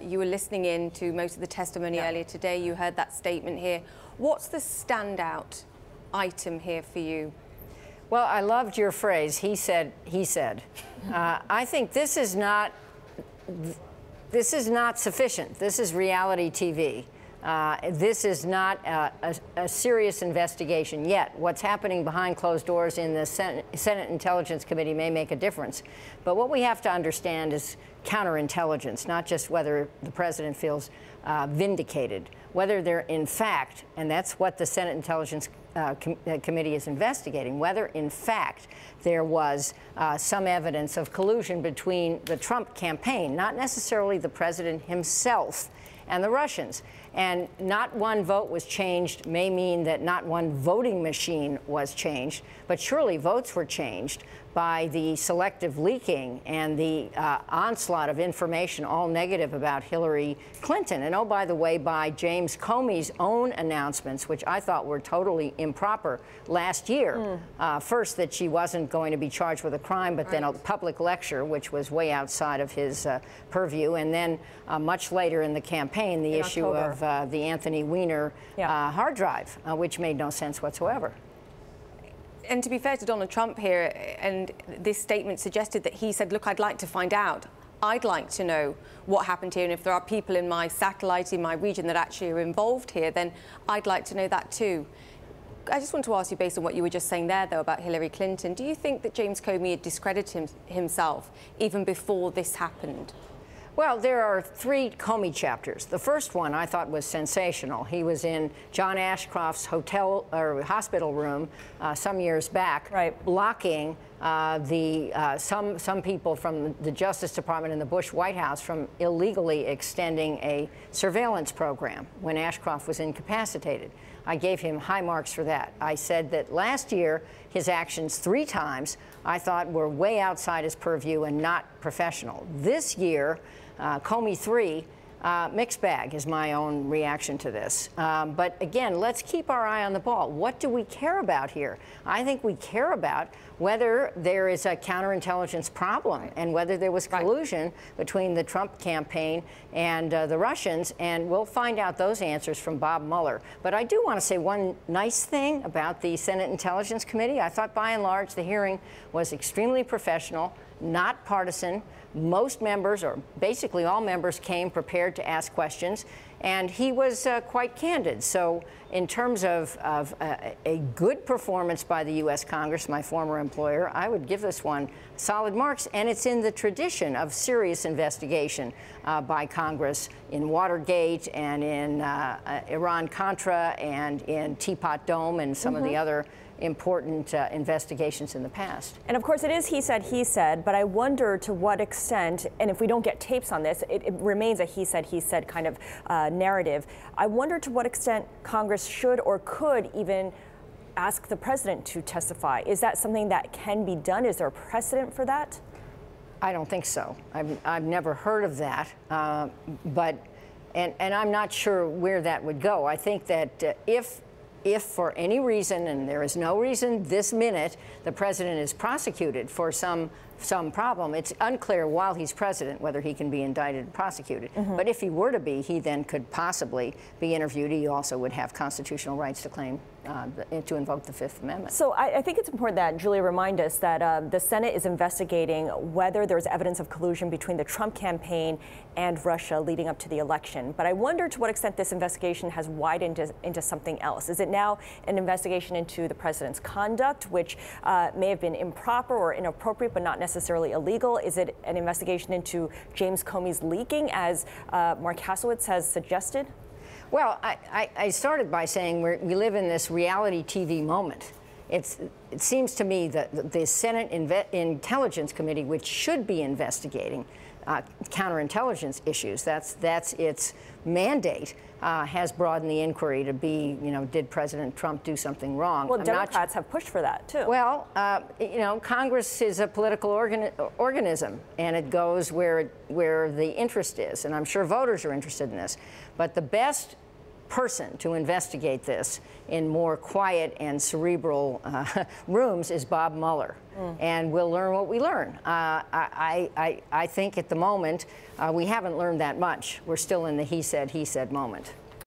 You were listening in to most of the testimony earlier today. You heard that statement here. What's the standout item here for you? Well, I loved your phrase, he said, he said. I think this is not sufficient. This is reality TV. This is not a serious investigation yet. What's happening behind closed doors in the Senate Intelligence Committee may make a difference. But what we have to understand is counterintelligence, not just whether the president feels vindicated, whether they're in fact, and that's what the Senate Intelligence Committee is investigating, whether in fact there was some evidence of collusion between the Trump campaign, not necessarily the president himself, and the Russians. And not one vote was changed may mean that not one voting machine was changed, but surely votes were changed by the selective leaking and the onslaught of information, all negative about Hillary Clinton. And oh, by the way, by James Comey's own announcements, which I thought were totally improper last year. First, that she wasn't going to be charged with a crime, but then a public lecture, which was way outside of his purview. And then much later in the campaign, the issue of the Anthony Weiner hard drive, which made no sense whatsoever. And to be fair to Donald Trump here, and this statement suggested that he said, look, I'd like to find out. I'd like to know what happened here. And if there are people in my satellite, in my region that actually are involved here, then I'd like to know that too. I just want to ask you, based on what you were just saying there, though, about Hillary Clinton, do you think that James Comey had discredited himself even before this happened? Well, there are 3 Comey chapters. The first one I thought was sensational. He was in John Ashcroft's hotel or hospital room some years back, blocking some people from the Justice Department in the Bush White House from illegally extending a surveillance program when Ashcroft was incapacitated. I gave him high marks for that. I said that last year, his actions 3 times I thought were way outside his purview and not professional. This year, Comey 3, mixed bag is my own reaction to this. But again, let's keep our eye on the ball. What do we care about here? I think we care about whether there is a counterintelligence problem and whether there was collusion between the Trump campaign and the Russians, and we'll find out those answers from Bob Mueller. But I do want to say one nice thing about the Senate Intelligence Committee. I thought by and large the hearing was extremely professional, not partisan. Most members, or basically all members, came prepared to ask questions, and he was quite candid. So in terms of a good performance by the U.S. Congress, my former employer, I would give this one solid marks, and it's in the tradition of serious investigation by Congress in Watergate and in Iran-Contra and in Teapot Dome and some of the other important investigations in the past. And of course it is he said, but I wonder to what extent, and if we don't get tapes on this, it remains a he said kind of narrative. I wonder to what extent Congress should or could even ask the president to testify. Is that something that can be done? Is there a precedent for that? I don't think so. I've never heard of that, and I'm not sure where that would go. I think that if for any reason, and there is no reason this minute, the president is prosecuted for some problem, it's unclear while he's president whether he can be indicted and prosecuted. But if he were to be, he then could possibly be interviewed. He also would have constitutional rights to claim to invoke the Fifth Amendment. So I think it's important that Julia remind us that the Senate is investigating whether there's evidence of collusion between the Trump campaign and Russia leading up to the election. But I wonder to what extent this investigation has widened into something else. Is it now an investigation into the president's conduct, which may have been improper or inappropriate, but not necessarily illegal? Is it an investigation into James Comey's leaking, as Mark Hasowitz has suggested? Well, I started by saying we live in this reality TV moment. It seems to me that the Senate Intelligence Committee, which should be investigating counterintelligence issues, that's its mandate, has broadened the inquiry to be, did President Trump do something wrong? Well, Democrats have pushed for that, too. Well, Congress is a political organism, and it goes where the interest is, and I'm sure voters are interested in this. But the best person to investigate this in more quiet and cerebral rooms is Bob Mueller. And we'll learn what we learn. I think at the moment we haven't learned that much. We're still in the he said moment.